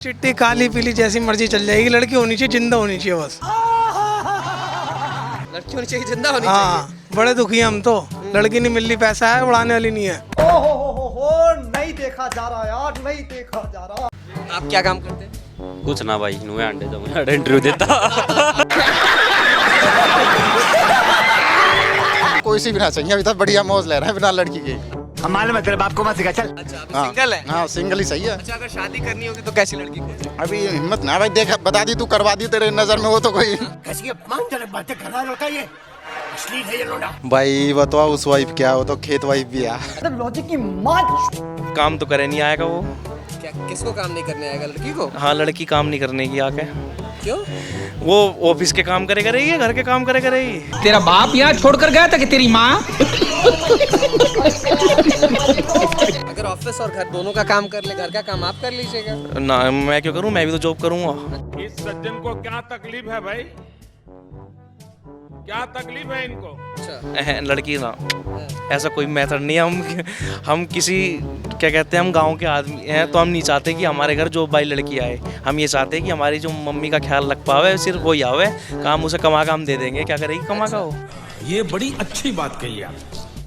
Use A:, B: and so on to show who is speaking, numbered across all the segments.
A: चिट्टी काली पीली जैसी मर्जी चल जाएगी, लड़की होनी चाहिए, जिंदा होनी चाहिए बस।
B: लड़की होनी चाहिए, जिंदा होनी
A: हाँ, बड़े दुखी हैं हम तो। लड़की नहीं मिल रही, पैसा है, उड़ाने वाली नहीं है।
C: नहीं देखा जा रहा यार, नहीं देखा जा रहा।
B: चाहिए। आप क्या काम करते हैं?
D: कुछ ना भाई, नुए अंडे दो, इंटरव्यू देता।
E: कोई सी भी ना चाहिए, अभी तक बढ़िया मौज ले रहे हैं बिना लड़की के।
C: हम मालूम है तेरे बाप को मत सिखा, चल।
B: अच्छा, अभी
E: हाँ,
B: सिंगल है।
E: हाँ सिंगल ही सही है।
B: अच्छा, अगर शादी करनी होगी तो कैसी लड़की को?
E: अभी हिम्मत ना भाई, देख बता दी तू, करवा दी तेरे नजर में, वो तो कोई
C: कैसी बातें कर रहा है ये, अश्लील है ये लोड़ा।
E: भाई वो तो हाउस वाइफ क्या, वो तो खेत वाइफ भी है।
C: लॉजिक की माँ।
D: काम तो करे नहीं आएगा वो।
B: क्या किसको काम नहीं करने आएगा? लड़की को?
D: हाँ, लड़की काम नहीं करने की आके।
B: क्यों?
D: वो ऑफिस के काम करे करेगी, घर के काम करे करेगी।
F: तेरा बाप यहाँ छोड़कर गया था कि तेरी माँ?
B: अगर ऑफिस और घर दोनों का काम कर ले, घर का काम आप कर लीजिएगा।
D: ना, मैं क्यों करूँ, मैं भी तो जॉब करूँगा।
G: इस सज्जन को क्या तकलीफ है भाई? क्या तकलीफ है इनको?
B: अच्छा,
D: लड़की ना, ऐसा कोई मेथड नहीं है। हम किसी क्या कहते हैं, हम गांव के आदमी हैं, तो हम नहीं चाहते कि हमारे घर जो भाई लड़की आए। हम ये चाहते हैं कि हमारी जो मम्मी का ख्याल रख पावे, सिर्फ वही आवे। काम उसे कमा का हम दे देंगे, क्या करेगी कमा का वो।
G: ये बड़ी अच्छी बात कही आप।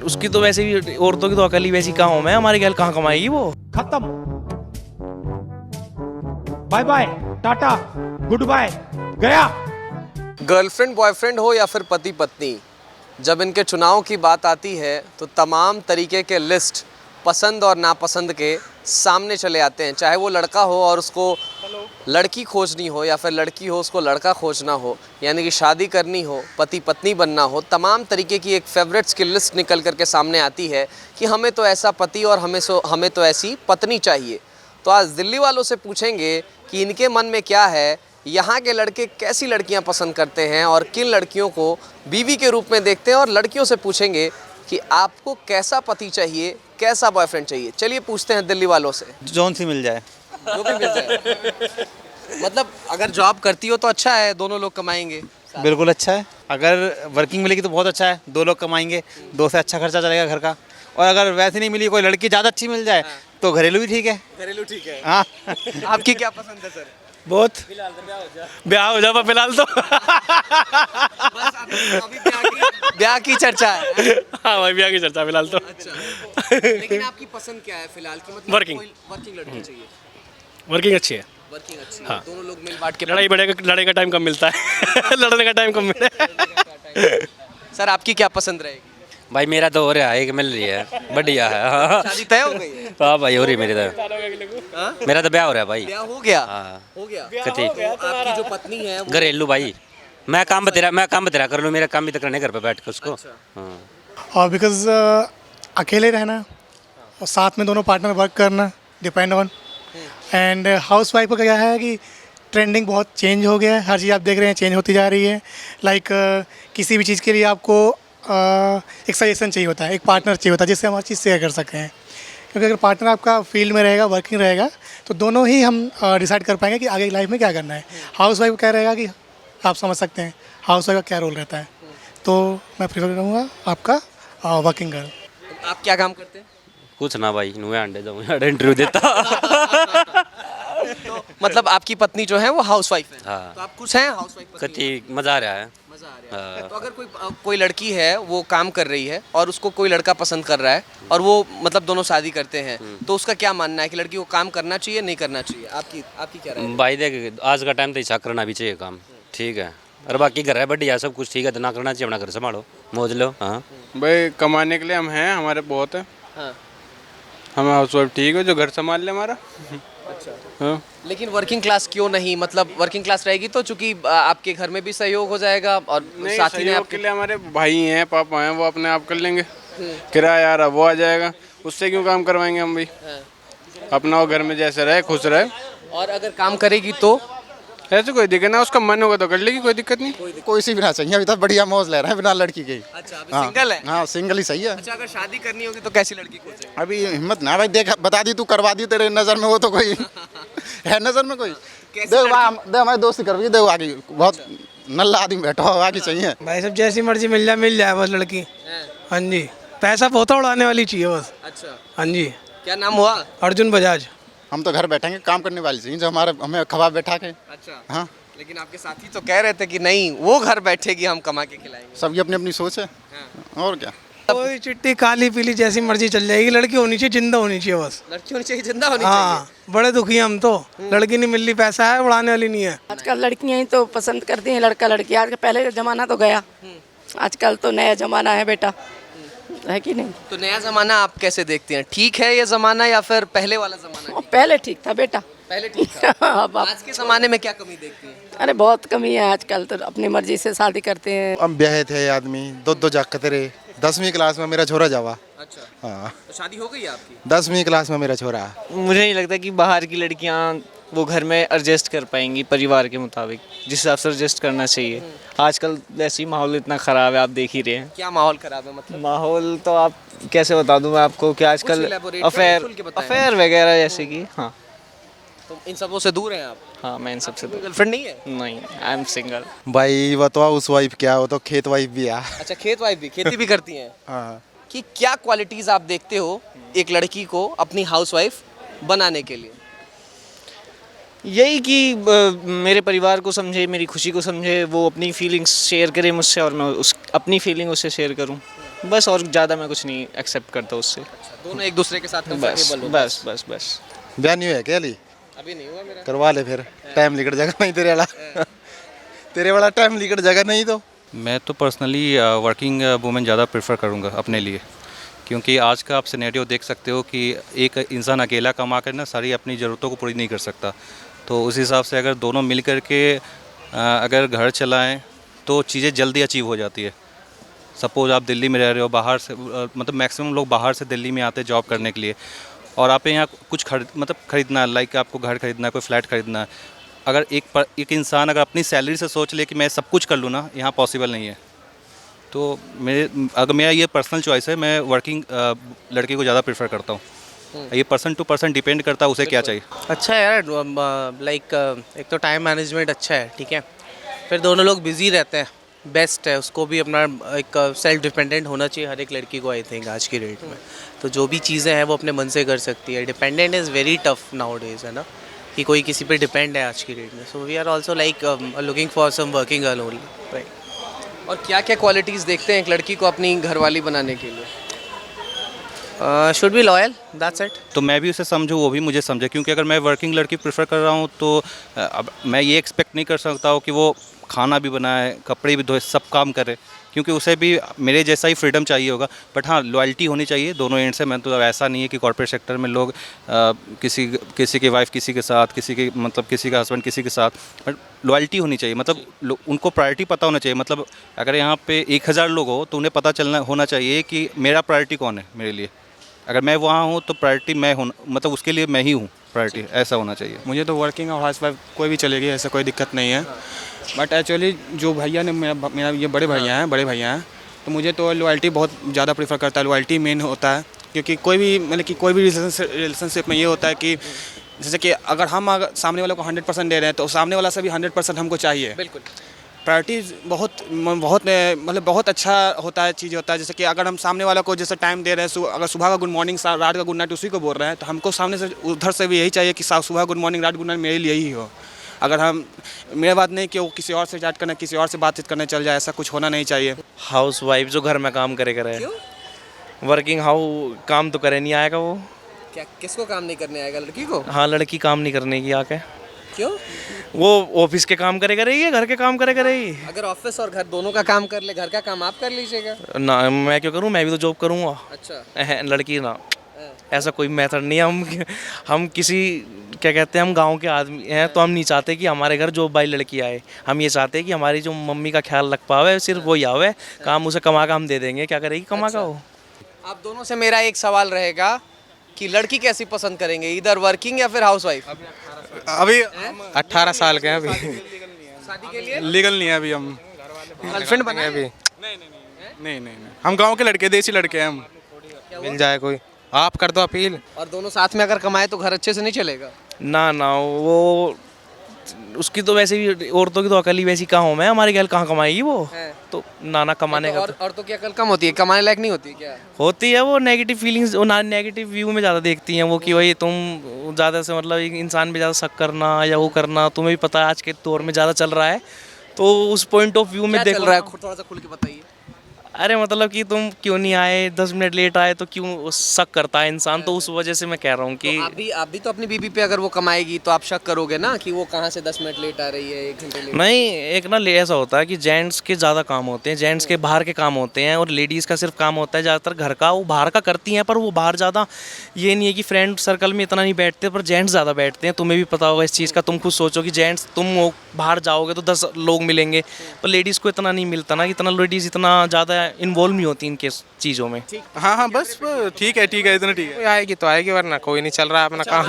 D: उसकी तो वैसे भी, औरतों की तो अकल ही वैसी कहाँ है, हमारी गैल कहाँ कमाएगी वो।
G: खत्म, bye bye, tata, good bye.
B: Girlfriend boyfriend हो या फिर पति पत्नी, जब इनके चुनाव की बात आती है तो तमाम तरीके के लिस्ट पसंद और नापसंद के सामने चले आते हैं। चाहे वो लड़का हो और उसको लड़की खोजनी हो, या फिर लड़की हो उसको लड़का खोजना हो, यानी कि शादी करनी हो, पति पत्नी बनना हो, तमाम तरीके की एक फेवरेट्स की लिस्ट निकल करके सामने आती है कि हमें तो ऐसा पति और हमें तो ऐसी पत्नी चाहिए। तो आज दिल्ली वालों से पूछेंगे कि इनके मन में क्या है, यहाँ के लड़के कैसी लड़कियाँ पसंद करते हैं और किन लड़कियों को बीवी के रूप में देखते हैं, और लड़कियों से पूछेंगे कि आपको कैसा पति चाहिए, कैसा बॉयफ्रेंड चाहिए। चलिए पूछते हैं दिल्ली वालों से।
E: जौन सी मिल जाए,
B: जो भी मिल जाए। मतलब अगर जॉब करती हो तो अच्छा है, दोनों लोग कमाएंगे।
H: बिल्कुल अच्छा है। अगर वर्किंग मिलेगी तो बहुत अच्छा है, दो लोग कमाएंगे, दो से अच्छा खर्चा चलेगा घर का। और अगर वैसे नहीं मिली, कोई लड़की ज़्यादा अच्छी मिल जाए तो घरेलू भी ठीक है।
B: घरेलू ठीक है।
H: हाँ।
B: आपकी क्या पसंद है सर?
A: बहुत
D: ब्याह हो जाए फिलहाल तो।
B: बस अभी ब्याह की चर्चा है।
D: हाँ भाई, ब्याह की चर्चा फिलहाल तो।
B: अच्छा, लेकिन आपकी पसंद क्या है फिलहाल की? मतलब
D: वर्किंग
B: लड़की चाहिए।
D: वर्किंग अच्छी है।
B: वर्किंग अच्छी है।
D: हाँ।
B: दोनों लोग मिल बांट के।
D: लड़ाई का टाइम कम मिलता है। लड़ने का टाइम कम मिलता है।
B: सर आपकी क्या पसंद रहेगी?
D: भाई मेरा तो हो रहा है, एक मिल रही है, बढ़िया है। हाँ।
B: शादी तय हो गई है?
D: हाँ भाई, हो रही है मेरी तो।
B: हाँ?
D: मेरा तो ब्याह हो रहा है भाई।
B: ब्याह हो गया?
D: हाँ।
B: हो गया।
D: कथी?
B: तो आपकी जो पत्नी है वो
D: घरेलू भाई, मैं काम बतेरा कर लूँ, मेरा काम भी तो करने घर पे बैठ के उसको। हाँ।
A: और बिकॉज अकेले रहना और साथ में दोनों पार्टनर वर्क करना, depend on. And house wife का क्या है कि ट्रेंडिंग बहुत चेंज हो गया है, हर चीज़ आप देख रहे हैं चेंज होती जा रही है। लाइक किसी भी चीज़ के लिए आपको एक सजेशन चाहिए होता है, एक पार्टनर चाहिए होता है जिससे हम हर चीज़ शेयर कर सकें। क्योंकि अगर पार्टनर आपका फील्ड में रहेगा, वर्किंग रहेगा, तो दोनों ही हम डिसाइड कर पाएंगे कि आगे लाइफ में क्या करना है। हाउस वाइफ क्या रहेगा कि आप समझ सकते हैं हाउस वाइफ का क्या रोल रहता है। तो मैं प्रेफर करूँगा आपका वर्किंग गर्ल।
B: आप क्या काम करते हैं?
D: कुछ ना भाई, नुए अंडे दो, इंटरव्यू देता।
B: तो मतलब आपकी पत्नी जो है वो हाउस वाइफ है।
D: हाँ।
B: तो आप खुश हैं हाउस वाइफ?
D: कथी मजा आ रहा है।
B: मजा आ रहा है। तो अगर कोई लड़की है वो काम कर रही है और उसको कोई लड़का पसंद कर रहा है और वो मतलब दोनों शादी करते हैं, तो उसका क्या मानना है कि लड़की को काम करना चाहिए, नहीं करना चाहिए? आपकी क्या राय है?
D: भाई देख, आज का टाइम तो ऐसा करना भी चाहिए काम, ठीक है। और बाकी घर है बढ़िया, सब कुछ ठीक है, तो ना करना चाहिए, अपना घर संभालो, मौज लो। हाँ
G: भाई कमाने के लिए हम हैं, हमारे बहुत है।
B: हाँ।
G: हमें हाउस वाइफ ठीक है जो घर संभाल ले हमारा।
B: अच्छा।
G: हाँ।
B: लेकिन वर्किंग क्लास क्यों नहीं? मतलब वर्किंग क्लास रहेगी तो चूंकि आपके घर में भी सहयोग हो जाएगा और
G: नहीं,
B: साथ ही में
G: सहयोग
B: आपके
G: के लिए हमारे भाई हैं, पापा हैं, वो अपने आप कर लेंगे। किराया आ रहा वो आ जाएगा, उससे क्यों काम करवाएंगे हम भी? अपना वो घर में जैसे रहे, खुश रहे।
B: और अगर काम करेगी तो
G: ऐसे कोई दिक्कत ना, उसका मन होगा तो कर लेगी, कोई दिक्कत नहीं।
E: कोई सी भी ना चाहिए, अभी तक बढ़िया मौज ले रहे हैं बिना लड़की के।
B: अच्छा, अभी
E: हाँ,
B: सिंगल है?
E: हाँ सिंगल ही सही है।
B: अच्छा, अगर शादी करनी होगी तो कैसी लड़की खोजेंगे?
E: अभी हिम्मत ना भाई, देख बता दी तू, करवा दी तेरे नजर में, वो तो कोई है नजर में कोई। देख हमारे दोस्ती करवाइए, देख आगे बहुत नल्ला आदमी बैठा हो, आगे चाहिए
A: भाई सब जैसी मर्जी मिल जाए बस लड़की। हाँ जी, पैसा पोता उड़ाने वाली चाहिए बस।
B: अच्छा,
A: हाँ जी।
B: क्या नाम हुआ?
A: अर्जुन बजाज।
E: हम तो घर बैठेंगे, काम करने वाली चाहिए जो हमारे हमें खवा बैठा के।
B: अच्छा,
E: हाँ,
B: लेकिन आपके साथी तो कह रहे थे कि नहीं वो घर बैठेगी, हम कमा के खिलाएंगे।
E: सबकी अपनी अपनी सोच है और क्या।
I: कोई चिट्ठी काली पीली जैसी मर्जी चल जाएगी, लड़की होनी चाहिए, जिंदा होनी चाहिए बस।
B: लड़की होनी चाहिए, जिंदा होनी
I: हाँ, बड़े दुखी हैं हम तो, लड़की नहीं मिल रही, पैसा है उड़ाने वाली नहीं है।
J: आजकल लड़कियां ही तो पसंद करती हैं लड़का लड़की। आज पहले का जमाना तो गया, आजकल तो नया जमाना है बेटा, है कि नहीं?
B: तो नया जमाना आप कैसे देखते हैं? ठीक है ये जमाना या फिर पहले वाला जमाना?
J: और पहले ठीक था बेटा।
B: पहले ठीक था।
J: अब
B: आज के जमाने में क्या कमी देखती हैं?
J: अरे बहुत कमी है, आजकल तो अपनी मर्जी से शादी करते हैं।
E: हम ब्याहे थे आदमी, दो जाकर तेरे 10वीं क्लास में मेरा छोरा जावा।
B: अच्छा,
E: हाँ,
B: तो शादी हो गई है आपकी?
E: 10वीं क्लास में मेरा छोरा।
K: मुझे नहीं लगता कि बाहर की लड़कियां वो घर में एडजस्ट कर पाएंगी परिवार के मुताबिक, जिस हिसाब से एडजस्ट करना चाहिए। आजकल वैसे ही माहौल इतना ख़राब है, आप देख ही रहे हैं।
B: क्या माहौल खराब है मतलब?
K: माहौल तो आप कैसे बता दूं मैं आपको कि आजकल
B: elaborate
K: अफेयर
B: खुल के बताएं।
K: अफेयर वगैरह जैसे कि हाँ
B: तो इन सबों से दूर हैं आप?
K: हाँ, मैं इन सबसे दूर।
B: गर्लफ्रेंड नहीं है?
K: नहीं, आई एम सिंगल।
E: भाई वो तो हाउस वाइफ क्या, वो तो खेत वाइफ भी है।
B: अच्छा, खेत वाइफ भी, खेती भी करती हैं?
E: हाँ,
B: कि क्या क्वालिटीज़ आप देखते हो एक लड़की को अपनी हाउसवाइफ बनाने के लिए?
K: यही कि मेरे परिवार को समझे, मेरी खुशी को समझे, वो अपनी फीलिंग्स शेयर करे मुझसे और मैं उस अपनी फीलिंग उससे शेयर करूं, बस। और ज़्यादा मैं कुछ नहीं एक्सेप्ट करता उससे।
B: दोनों एक दूसरे के साथ
K: बस
B: कंफर्टेबल हो?
K: बस बस बस।
E: ब्याह नहीं हुआ क्या अली?
B: अभी नहीं हुआ मेरा।
E: करवा ले फिर, टाइम निकट जाएगा नहीं तेरे वाला। तेरे वाला टाइम निकट जाएगा नहीं तो।
L: मैं तो पर्सनली वर्किंग वुमेन ज़्यादा प्रेफर करूँगा अपने लिए, क्योंकि आज का आप सिनेरियो देख सकते हो कि एक इंसान अकेला कमा कर ना सारी अपनी ज़रूरतों को पूरी नहीं कर सकता। तो उस हिसाब से अगर दोनों मिल कर के अगर घर चलाएं तो चीज़ें जल्दी अचीव हो जाती है। सपोज़ आप दिल्ली में रह रहे हो, बाहर से मतलब मैक्सिमम लोग बाहर से दिल्ली में आते हैं जॉब करने के लिए, और आप यहाँ कुछ खरीदना है, लाइक आपको घर खरीदना है, कोई फ्लैट खरीदना है। अगर एक इंसान अगर अपनी सैलरी से सोच ले कि मैं सब कुछ कर लूँ ना, यहाँ पॉसिबल नहीं है। तो अगर मेरा ये पर्सनल चॉइस है, मैं वर्किंग लड़के को ज़्यादा प्रेफर करता हूँ। ये पर्सन टू पर्सन डिपेंड करता है उसे क्या चाहिए।
M: अच्छा है यार, लाइक एक तो टाइम मैनेजमेंट अच्छा है, ठीक है, फिर दोनों लोग बिजी रहते हैं, बेस्ट है। उसको भी अपना एक सेल्फ डिपेंडेंट होना चाहिए हर एक लड़की को, आई थिंक आज की डेट में। तो जो भी चीज़ें हैं वो अपने मन से कर सकती है। Dependent is very tough now days, है ना, कि कोई किसी पे डिपेंड है आज की डेट में। So we are also like looking for some working girl only, right.
B: और क्या क्या क्वालिटीज़ देखते हैं एक लड़की को अपनी घरवाली बनाने के लिए?
M: Should be loyal, that's it.
L: तो मैं भी उसे समझूँ, वो भी मुझे समझे, क्योंकि अगर मैं वर्किंग लड़की प्रेफर कर रहा हूँ तो अब मैं ये एक्सपेक्ट नहीं कर सकता हूँ कि वो खाना भी बनाए, कपड़े भी धोए, सब काम करे, क्योंकि उसे भी मेरे जैसा ही फ्रीडम चाहिए होगा। बट हाँ, लॉयल्टी होनी चाहिए दोनों एंड से। मैं तो ऐसा नहीं है कि कॉर्पोरेट सेक्टर में लोग किसी की वाइफ किसी के साथ, किसी का हस्बैंड किसी के साथ, बट लॉयल्टी होनी चाहिए। मतलब उनको प्रायोरिटी पता होना चाहिए। मतलब अगर यहाँ पे 1000 लोग हो तो उन्हें पता होना चाहिए कि मेरा प्रायोरिटी कौन है मेरे लिए। अगर मैं वहाँ हूँ तो प्रायोरिटी मैं हूँ, मतलब उसके लिए मैं ही हूँ प्रायोरिटी, ऐसा होना चाहिए।
H: मुझे तो वर्किंग और हाउस वाइफ कोई भी चलेगी, ऐसा कोई दिक्कत नहीं है। बट एक्चुअली जो भैया ने मेरा ये बड़े भैया हैं, तो मुझे तो लॉयल्टी बहुत ज़्यादा प्रेफर करता है। लॉयल्टी मेन होता है, क्योंकि कोई भी रिलेशनशिप में ये होता है कि जैसे कि अगर सामने वाले को 100% दे रहे हैं तो सामने वाला से भी 100% हमको चाहिए।
B: बिल्कुल।
H: प्रायोरिटीज़ बहुत अच्छा होता है, चीज़ होता है। जैसे कि अगर हम सामने वाला को जैसे टाइम दे रहे हैं, अगर सुबह का गुड मॉर्निंग, रात का गुड नाइट उसी को बोल रहे हैं, तो हमको सामने से उधर से भी यही चाहिए कि सुबह गुड मॉर्निंग, रात गुड नाइट मेरे लिए ही हो। अगर हम मेरा बात नहीं कि वो किसी और से चैट करना, किसी और से बातचीत करने चल जाए, ऐसा कुछ होना नहीं चाहिए।
D: हाउस वाइफ जो घर में काम करे, वर्किंग काम तो करे नहीं आएगा वो।
B: क्या किसको काम नहीं करने आएगा? लड़की को?
D: हाँ, लड़की काम नहीं करने की आके।
B: क्यों?
D: वो ऑफिस के काम करे करेगी, घर के काम करे करेगी।
B: अगर ऑफिस और घर दोनों का काम कर ले, घर का काम आप कर लीजिएगा
D: ना। मैं क्यों करूँ, मैं भी तो जॉब करूँगा।
B: अच्छा।
D: लड़की ना, ऐसा कोई मेथड नहीं है। हम किसी क्या कहते हैं, हम गांव के आदमी हैं, तो हम नहीं चाहते कि हमारे घर जॉब वाली लड़की आए। हम ये चाहते हैं कि हमारी जो मम्मी का ख्याल रख पावे, सिर्फ वही आवे। काम उसे कमा का हम दे देंगे, क्या करेगी कमा का वो।
B: आप दोनों से मेरा एक सवाल रहेगा कि लड़की कैसी पसंद करेंगे, इधर वर्किंग या फिर हाउसवाइफ?
H: अभी 18 साल के हैं, अभी
B: शादी के लिए
H: लीगल नहीं है अभी। हम
B: गर्लफ्रेंड बने अभी?
H: नहीं, हम गांव के लड़के, देसी लड़के हैं हम।
M: मिल जाए कोई, आप कर दो अपील।
B: और दोनों साथ में अगर कमाए तो घर अच्छे से नहीं चलेगा?
D: ना, वो उसकी तो वैसे भी औरतों की तो अकल ही वैसी कहाँ हूँ मैं, हमारी गैल कहाँ कमाएगी वो, तो नाना कमाने का
B: और औरतों की अकल कम होती है, कमाने लायक नहीं होती है क्या?
D: होती है। वो नेगेटिव फीलिंग्स, वो नेगेटिव व्यू में ज़्यादा देखती हैं वो, कि भाई तुम ज़्यादा से मतलब एक इंसान पे ज़्यादा शक करना या वो करना, तुम्हें भी पता है आज के दौर में ज़्यादा चल रहा है, तो उस पॉइंट ऑफ व्यू में
B: क्या
D: देखो
B: चल रहा है, थोड़ा सा खुल के बताइए।
D: अरे मतलब कि तुम क्यों नहीं आए, 10 मिनट लेट आए, तो क्यों शक करता है इंसान, तो उस वजह से मैं कह रहा हूँ कि
B: आप भी तो अपनी बीबी पे अगर वो कमाएगी तो आप शक करोगे ना कि वो कहाँ से 10 मिनट लेट आ रही है, 1 घंटे लेट।
D: नहीं, एक ना ऐसा होता है कि जेंट्स के ज़्यादा काम होते हैं, जेंट्स के बाहर के काम होते हैं, और लेडीज़ का सिर्फ काम होता है ज़्यादातर घर का। वो बाहर का करती हैं, पर वो बाहर ज़्यादा ये नहीं है कि फ्रेंड सर्कल में इतना नहीं बैठते, पर जेंट्स ज़्यादा बैठते हैं। तुम्हें भी पता होगा इस चीज़ का, तुम खुद सोचो कि जेंट्स तुम बाहर जाओगे तो 10 लोग मिलेंगे, पर लेडीज़ को इतना नहीं मिलता ना, इतना लेडीज़ इतना ज़्यादा इन्वॉल्व नहीं होती इनके चीज़ों में।
H: हाँ हाँ बस ठीक है इतना ठीक है।
M: आएगी तो आएगी, वरना कोई नहीं, चल रहा है अपना काम।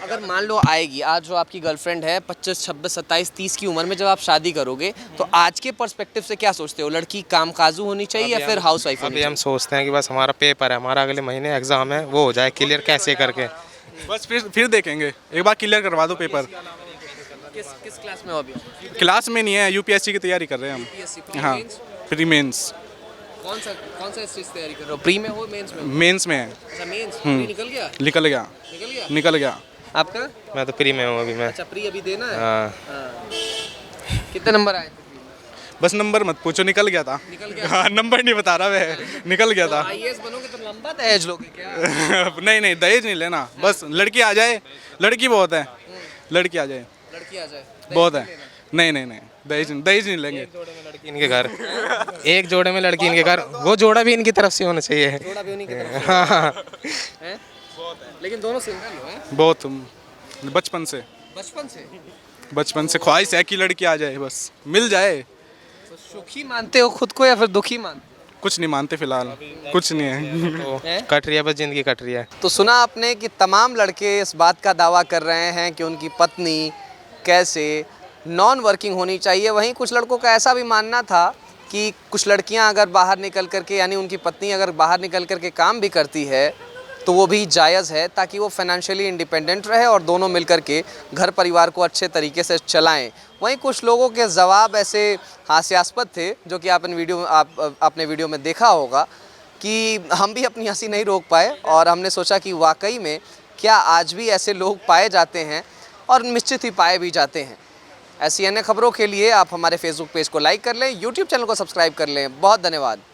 B: अगर मान लो आएगी, आज जो आपकी गर्लफ्रेंड है 25, 26, 27, 30 की उम्र में जब आप शादी करोगे, तो आज के पर्सपेक्टिव से क्या सोचते हो? लड़की कामकाजू होनी चाहिए या फिर हाउस वाइफ होनी
M: अभी हम सोचते हैं कि बस हमारा पेपर है, हमारा अगले महीने एग्जाम है, वो हो जाए क्लियर कैसे करके।
H: बस फिर देखेंगे, एक बार क्लियर करवा दो पेपर।
B: किस क्लास में हो अभी?
H: क्लास में नहीं है, यूपीएससी की तैयारी कर रहे हैं हम। हाँ, प्री मेंस।
B: कौन सा इस चीज़ की तैयारी कर रहे हो? प्री में हो, मेंस में हो?
H: मेंस में है।
B: अच्छा, मेंस प्री निकल गया?
H: निकल गया।
B: आपका?
M: मैं तो प्री में हूँ अभी मैं।
B: अच्छा, प्री अभी देना है।
M: हाँ।
B: कितने नंबर आए?
H: बस नंबर मत पूछो, निकल गया था। हाँ, नंबर नहीं बता रहा मैं, निकल गया था।
B: आईएएस बनोगे तो लंबा दहेज लोगे क्या?
H: नहीं दहेज नहीं लेना, बस लड़की आ जाए, लड़की बहुत है, लड़की आ जाए बहुत है। नहीं दहेज नहीं लेंगे।
M: लड़की इनके घर, एक जोड़े में लड़की इनके घर, वो जोड़ा भी इनकी तरफ से होना चाहिए।
B: जोड़ा भी उन्हीं की तरफ
M: हाँ।
B: है? लेकिन दोनों सिंगल हो हैं?
H: बहुत बचपन से ख्वाहिश है कि लड़की आ जाए, बस मिल जाए।
B: तो सुखी मानते हो खुद को या फिर दुखी मानते?
H: कुछ नहीं मानते फिलहाल, कुछ नहीं है।
M: तो कट रही है, बस जिंदगी कट रही है।
B: तो सुना आपने कि तमाम लड़के इस बात का दावा कर रहे हैं कि उनकी पत्नी कैसे नॉन वर्किंग होनी चाहिए। वहीं कुछ लड़कों का ऐसा भी मानना था कि कुछ लड़कियां अगर बाहर निकल करके, यानी उनकी पत्नी अगर बाहर निकल करके काम भी करती है तो वो भी जायज़ है, ताकि वो फाइनेंशियली इंडिपेंडेंट रहे और दोनों मिलकर के घर परिवार को अच्छे तरीके से चलाएं। वहीं कुछ लोगों के जवाब ऐसे हास्यास्पद थे, जो कि आपने वीडियो में देखा होगा, कि हम भी अपनी हंसी नहीं रोक पाए और हमने सोचा कि वाकई में क्या आज भी ऐसे लोग पाए जाते हैं, और निश्चित ही पाए भी जाते हैं। ऐसी अन्य खबरों के लिए आप हमारे फेसबुक पेज को लाइक कर लें, यूट्यूब चैनल को सब्सक्राइब कर लें। बहुत धन्यवाद।